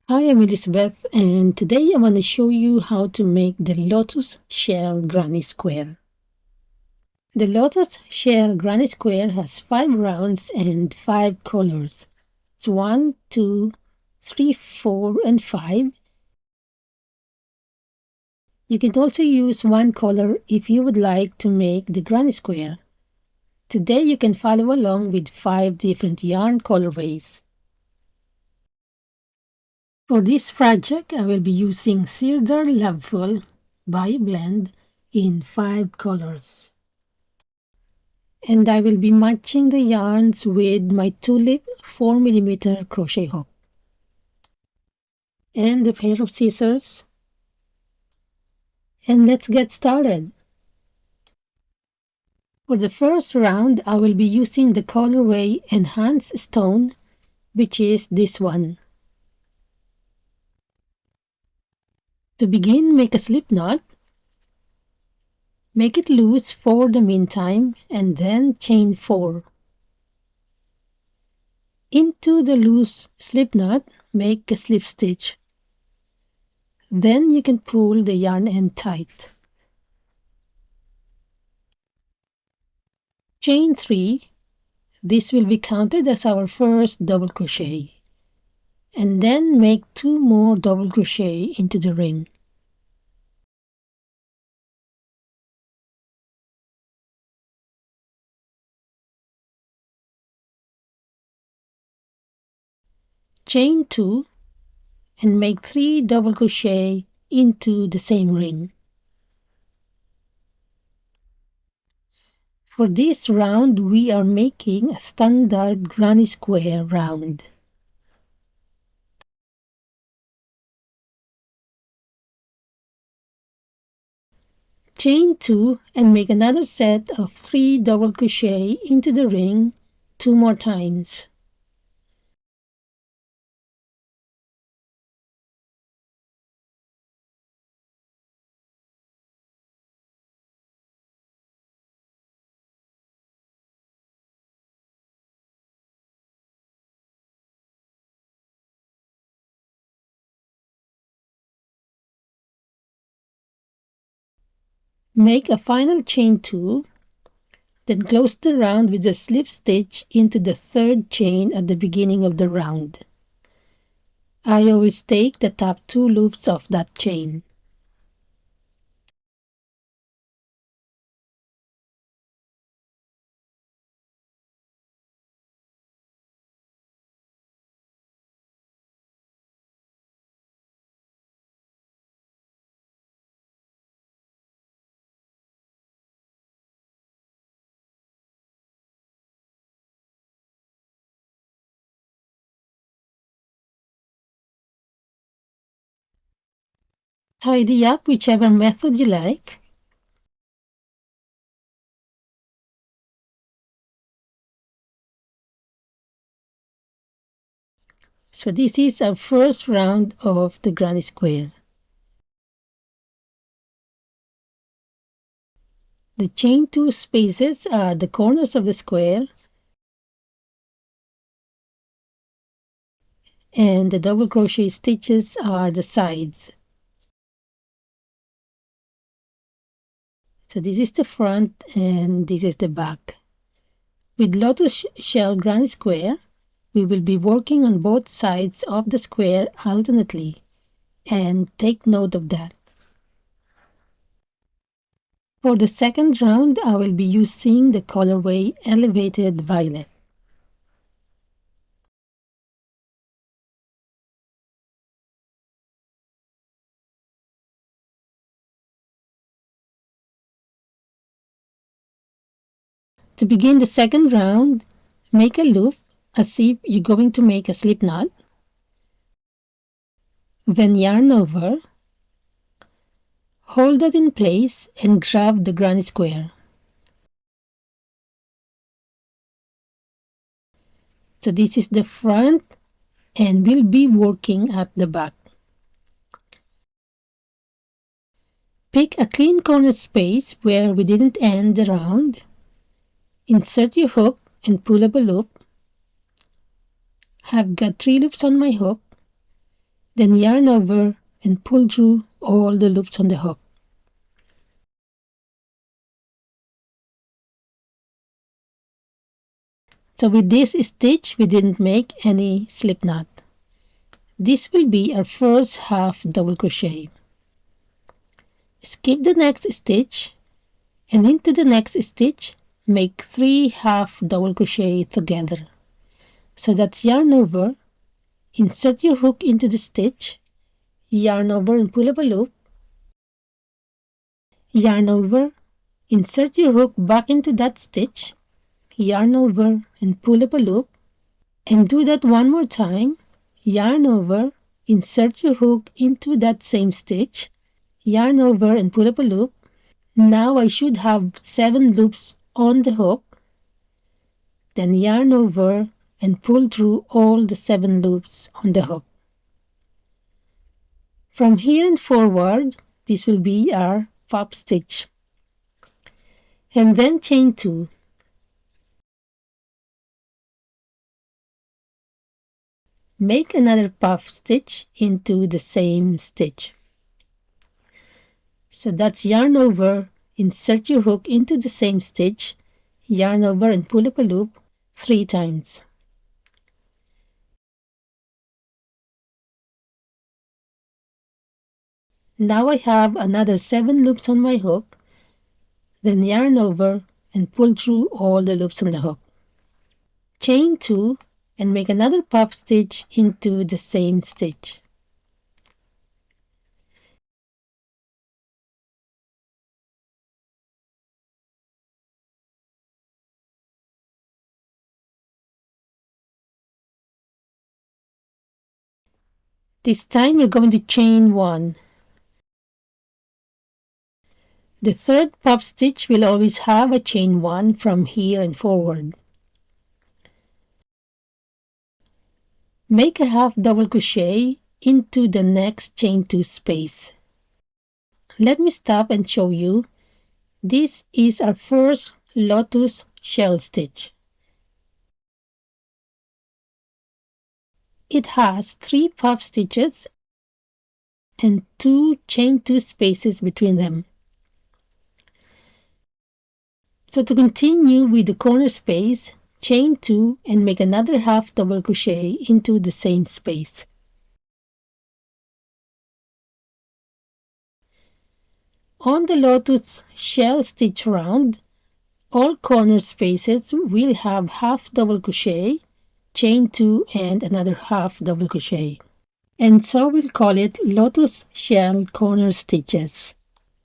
Hi, I'm Elizabeth, and today I want to show you how to make the Lotus Shell Granny Square. The Lotus Shell Granny Square has 5 rounds and 5 colors. It's 1, 2, 3, 4, and 5. You can also use one color if you would like to make the Granny Square. Today you can follow along with 5 different yarn colorways. For this project, I will be using Cedar Loveful by Blend in 5 colors. And I will be matching the yarns with my tulip 4mm crochet hook and a pair of scissors. And let's get started. For the first round, I will be using the colorway Enhance Stone, which is this one. To begin, make a slip knot. Make it loose for the meantime and then chain 4. Into the loose slip knot, make a slip stitch. Then you can pull the yarn end tight. Chain 3. This will be counted as our first double crochet. And then make 2 more double crochet into the ring. Chain 2 and make 3 double crochet into the same ring. For this round, we are making a standard granny square round. Chain 2 and make another set of 3 double crochet into the ring 2 more times. Make a final chain 2, then close the round with a slip stitch into the 3rd chain at the beginning of the round. I always take the top 2 loops of that chain. Tidy up whichever method you like. So this is our first round of the granny square. The chain 2 spaces are the corners of the square, and the double crochet stitches are the sides. So this is the front and this is the back. With Lotus Shell Granny Square, we will be working on both sides of the square alternately, and take note of that. For the second round, I will be using the colorway Elevated Violet. To begin the second round, make a loop as if you're going to make a slip knot. Then yarn over, hold it in place and grab the granny square. So this is the front and we'll be working at the back. Pick a clean corner space where we didn't end the round. Insert your hook and pull up a loop. I've got 3 loops on my hook. Then yarn over and pull through all the loops on the hook. So with this stitch, we didn't make any slip knot. This will be our first half double crochet. Skip the next stitch, and into the next stitch, make 3 half double crochet together. So that's yarn over, insert your hook into the stitch, yarn over and pull up a loop, yarn over, insert your hook back into that stitch, yarn over and pull up a loop, and do that one more time. Yarn over, insert your hook into that same stitch, yarn over and pull up a loop. Now I should have 7 loops on the hook. Then yarn over and pull through all the 7 loops on the hook. From here and forward, this will be our pop stitch. And then chain 2. Make another puff stitch into the same stitch. So that's yarn over, insert your hook into the same stitch, yarn over and pull up a loop 3 times. Now I have another 7 loops on my hook, then yarn over and pull through all the loops on the hook. Chain 2 and make another puff stitch into the same stitch. This time we're going to chain 1. The third puff stitch will always have a chain 1 from here and forward. Make a half double crochet into the next chain 2 space. Let me stop and show you. This is our first lotus shell stitch. It has 3 puff stitches and 2 chain 2 spaces between them. So to continue with the corner space, chain 2 and make another half double crochet into the same space. On the lotus shell stitch round, all corner spaces will have half double crochet, chain 2 and another half double crochet. And so we'll call it lotus shell corner stitches.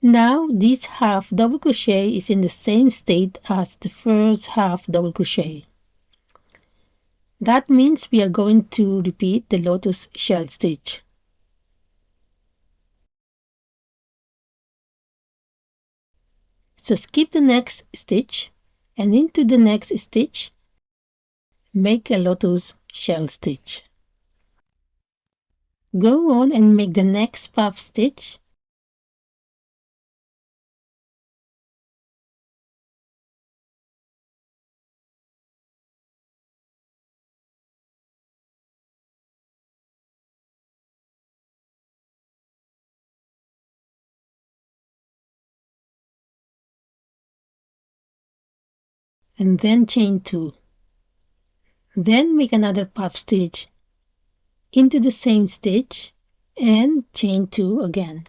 Now this half double crochet is in the same state as the first half double crochet. That means we are going to repeat the lotus shell stitch. So skip the next stitch and into the next stitch, make a lotus shell stitch. Go on and make the next puff stitch. And then chain 2. Then make another puff stitch into the same stitch and chain 2 again.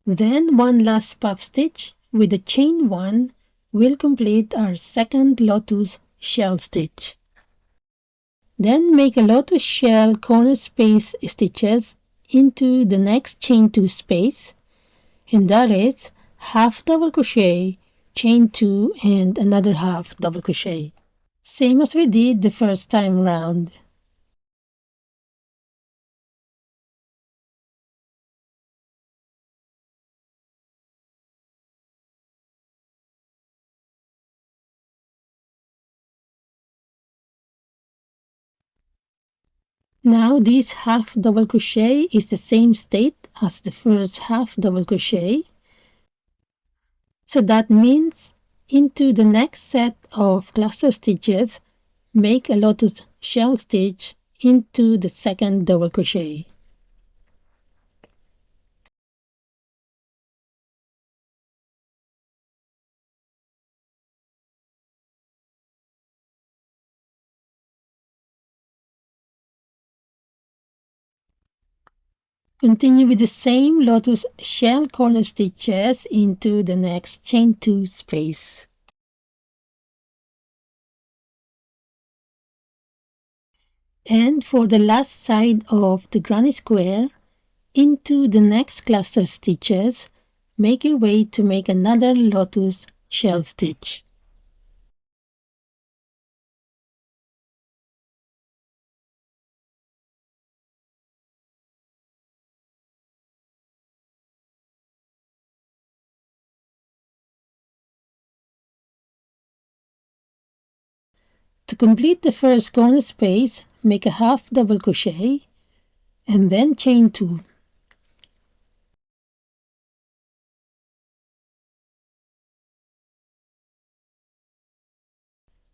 Then one last puff stitch with the chain 1 will complete our second lotus shell stitch. Then make a lotus shell corner space stitches into the next chain 2 space, and that is half double crochet, chain 2 and another half double crochet. Same as we did the first time round. Now this half double crochet is the same state as the first half double crochet. So that means into the next set of cluster stitches, Make a lotus shell stitch into the second double crochet. Continue with the same lotus shell corner stitches into the next chain 2 space. And for the last side of the granny square, into the next cluster stitches, make your way to make another lotus shell stitch. To complete the first corner space, make a half double crochet and then chain 2.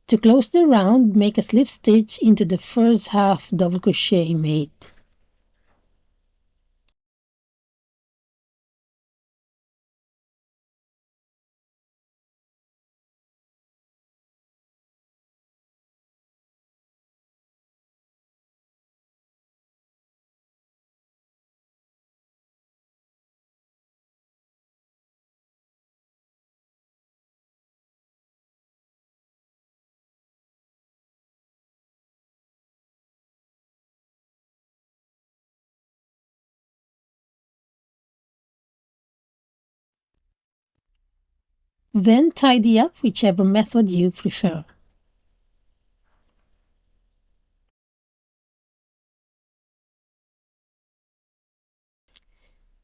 To close the round, make a slip stitch into the first half double crochet made. Then tidy up whichever method you prefer.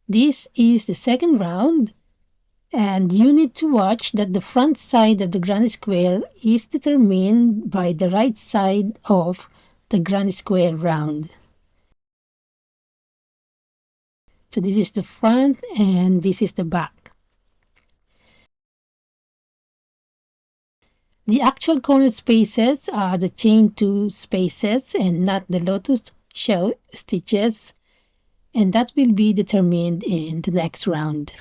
This is the second round, and you need to watch that the front side of the granny square is determined by the right side of the granny square round. So this is the front and this is the back. The actual corner spaces are the chain 2 spaces and not the lotus shell stitches, and that will be determined in the next round.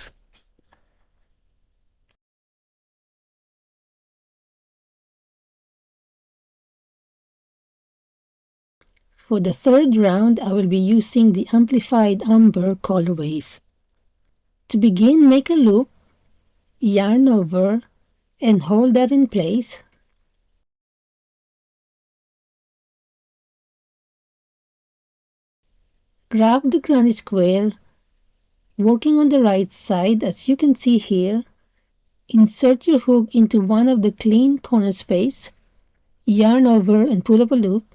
For the third round, I will be using the amplified umber colorways. To begin, make a loop, yarn over, and hold that in place. Grab the granny square, working on the right side as you can see here. Insert your hook into one of the clean corner space, yarn over and pull up a loop.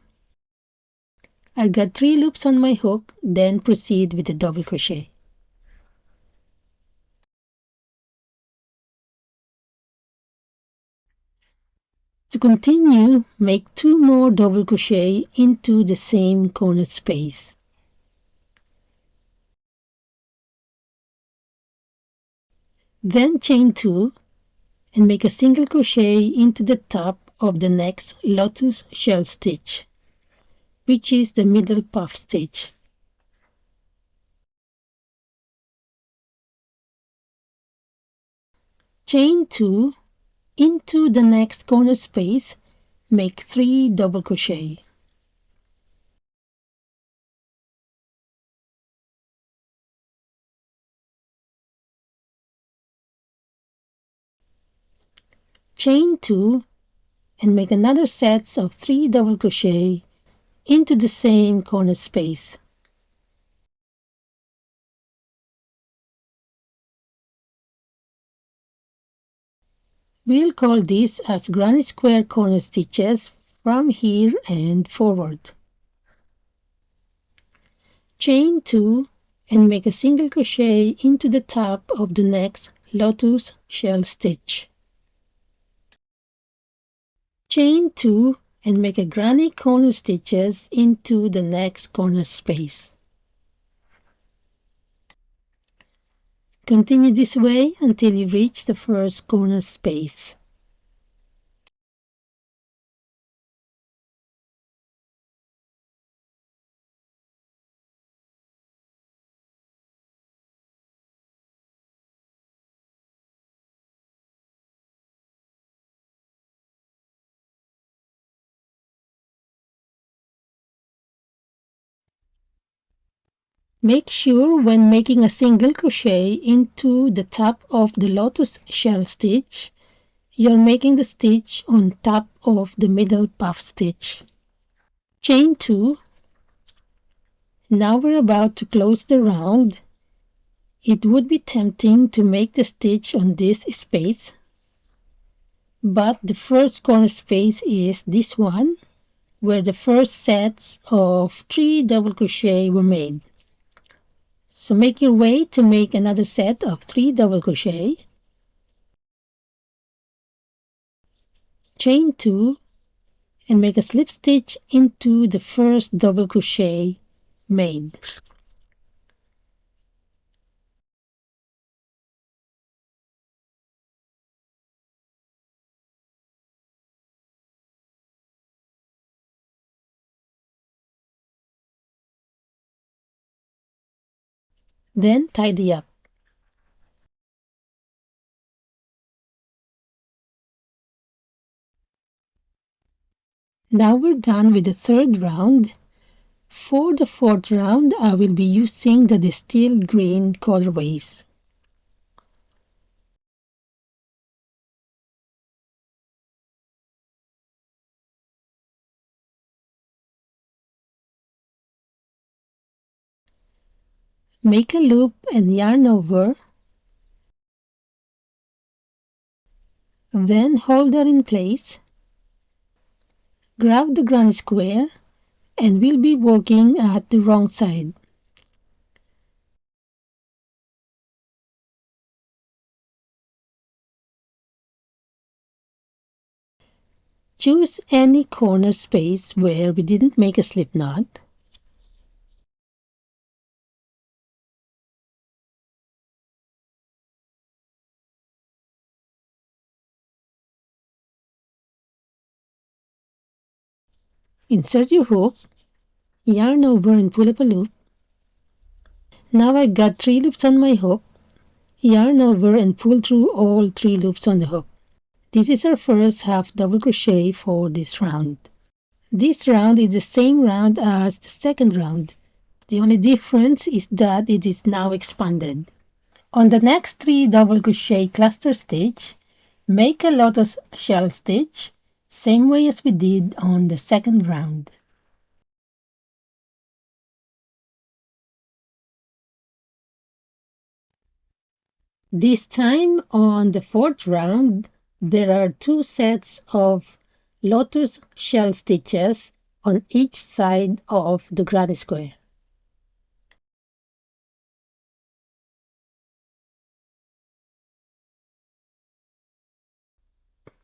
I got 3 loops on my hook, then proceed with the double crochet. To continue, make 2 more double crochet into the same corner space. Then chain 2 and make a single crochet into the top of the next lotus shell stitch, which is the middle puff stitch. Chain 2 into the next corner space, make 3 double crochet. Chain 2 and make another set of 3 double crochet into the same corner space. We'll call this as granny square corner stitches from here and forward. Chain 2 and make a single crochet into the top of the next lotus shell stitch. Chain 2 and make a granny corner stitches into the next corner space. Continue this way until you reach the first corner space. Make sure when making a single crochet into the top of the lotus shell stitch, you're making the stitch on top of the middle puff stitch. Chain 2. Now we're about to close the round. It would be tempting to make the stitch on this space, but the first corner space is this one, where the first sets of 3 double crochet were made. So make your way to make another set of 3 double crochet. Chain 2 and make a slip stitch into the first double crochet made. Then tidy up. Now we're done with the third round. For the fourth round, I will be using the distilled green colorways. Make a loop and yarn over. Then hold her in place. Grab the granny square and we'll be working at the wrong side. Choose any corner space where we didn't make a slip knot. Insert your hook, yarn over and pull up a loop. Now I got 3 loops on my hook. Yarn over and pull through all 3 loops on the hook. This is our first half double crochet for this round. This round is the same round as the second round. The only difference is that it is now expanded. On the next 3 double crochet cluster stitch, make a lotus shell stitch, same way as we did on the second round. This time on the fourth round, there are 2 sets of lotus shell stitches on each side of the granny square.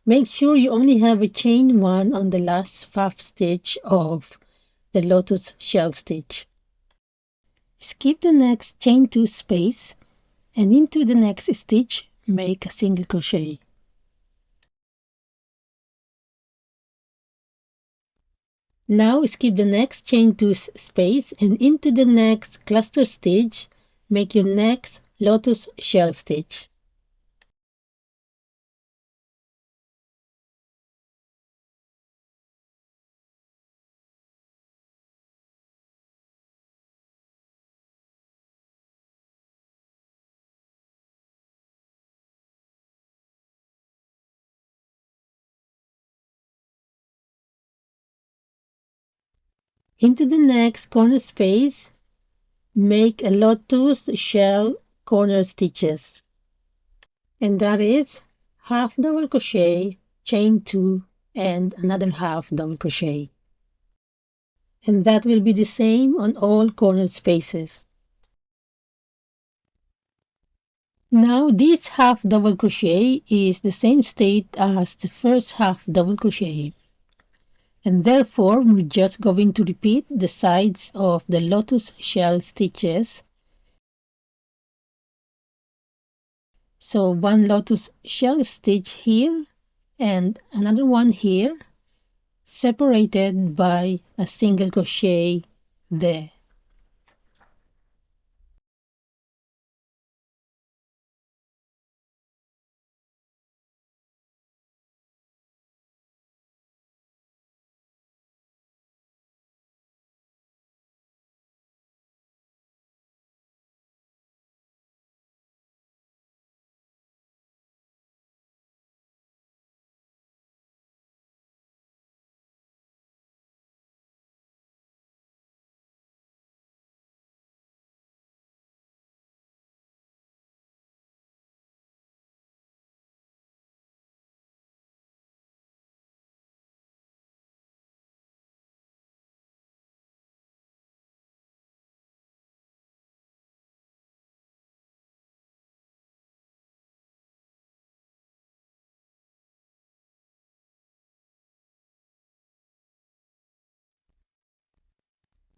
Make sure you only have a chain 1 on the last puff stitch of the lotus shell stitch. Skip the next chain 2 space and into the next stitch make a single crochet. Now skip the next chain 2 space and into the next cluster stitch make your next lotus shell stitch. Into the next corner space, make a lotus shell corner stitches. And that is half double crochet, chain 2, and another half double crochet. And that will be the same on all corner spaces. Now this half double crochet is the same state as the first half double crochet. And therefore, we're just going to repeat the sides of the lotus shell stitches. So one lotus shell stitch here and another one here, separated by a single crochet there.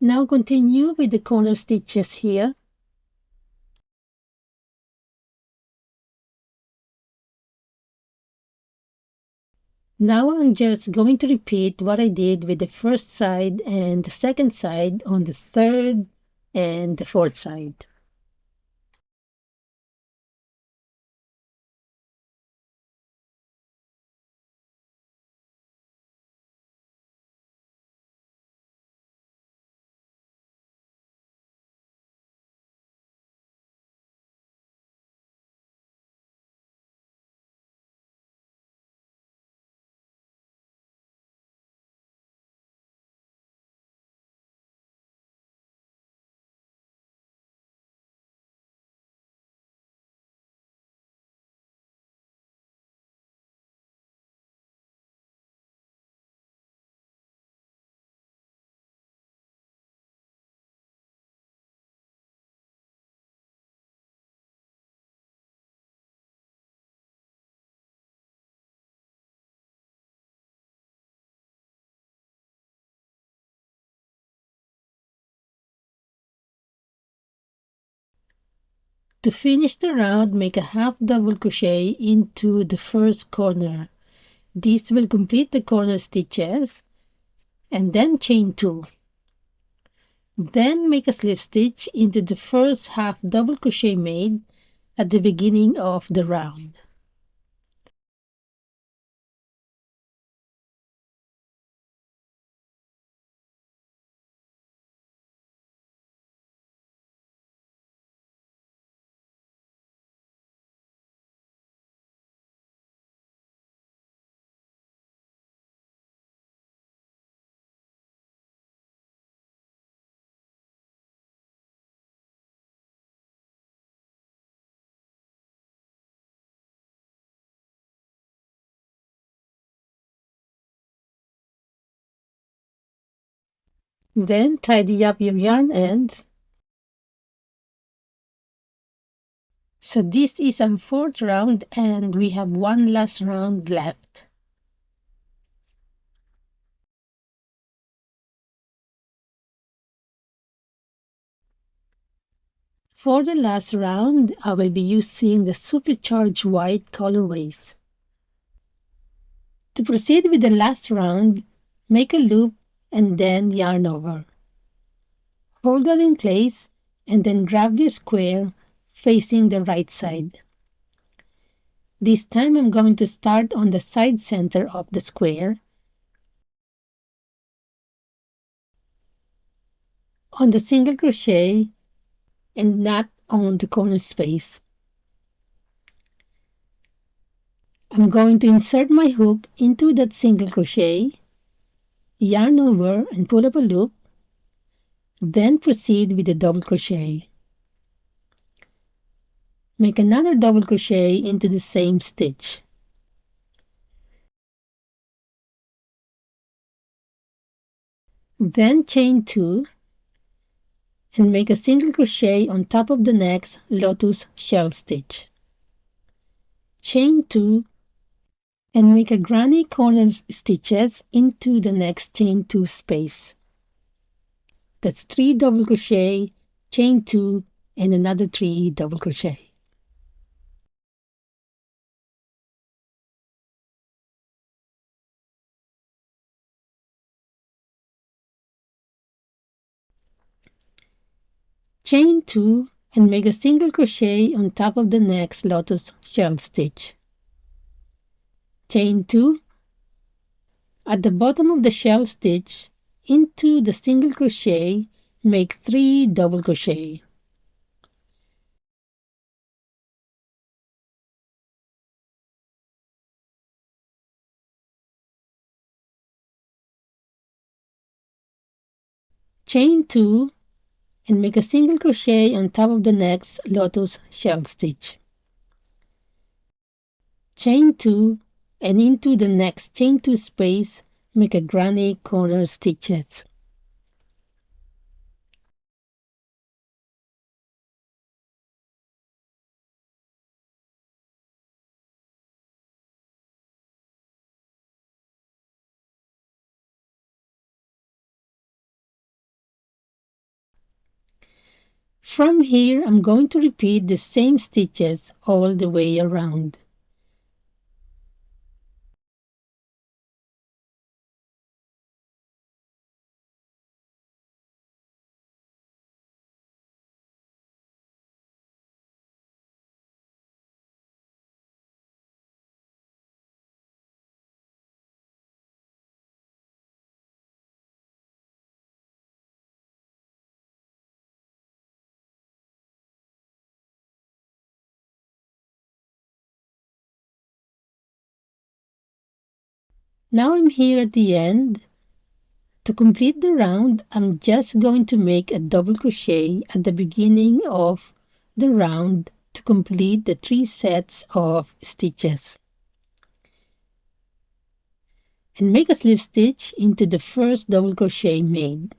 Now continue with the corner stitches here. Now I'm just going to repeat what I did with the first side and the second side on the third and the fourth side. To finish the round, make a half double crochet into the first corner. This will complete the corner stitches, and then chain 2. Then make a slip stitch into the first half double crochet made at the beginning of the round. Then tidy up your yarn ends. So this is our fourth round and we have one last round left. For the last round, I will be using the supercharged white colorways. To proceed with the last round, make a loop and then yarn over. Hold that in place and then grab your square facing the right side. This time I'm going to start on the side center of the square. On the single crochet and not on the corner space. I'm going to insert my hook into that single crochet, yarn over and pull up a loop, then proceed with the double crochet. Make another double crochet into the same stitch. Then chain 2 and make a single crochet on top of the next Lotus Shell stitch. Chain 2 and make a granny corner stitches into the next chain 2 space. That's 3 double crochet, chain 2 and another 3 double crochet. Chain 2 and make a single crochet on top of the next Lotus Shell stitch. Chain 2 at the bottom of the shell stitch into the single crochet, make 3 double crochet. Chain 2 and make a single crochet on top of the next Lotus Shell stitch. Chain 2 and into the next chain 2 space, make a granny corner stitches. From here, I'm going to repeat the same stitches all the way around. Now I'm here at the end. To complete the round, I'm just going to make a double crochet at the beginning of the round to complete the 3 sets of stitches. And make a slip stitch into the first double crochet made.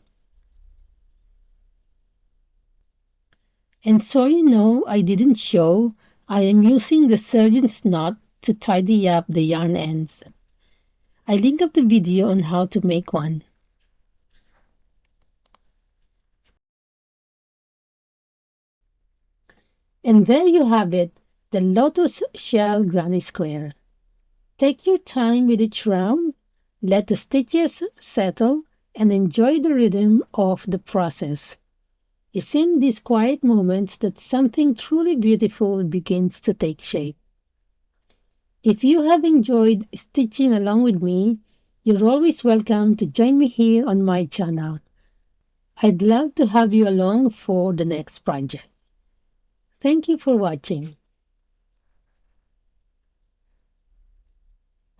And so you know I didn't show, I am using the surgeon's knot to tidy up the yarn ends. I link up the video on how to make one. And there you have it, the Lotus Shell Granny Square. Take your time with each round, let the stitches settle, and enjoy the rhythm of the process. It's in these quiet moments that something truly beautiful begins to take shape. If you have enjoyed stitching along with me, you're always welcome to join me here on my channel. I'd love to have you along for the next project. Thank you for watching.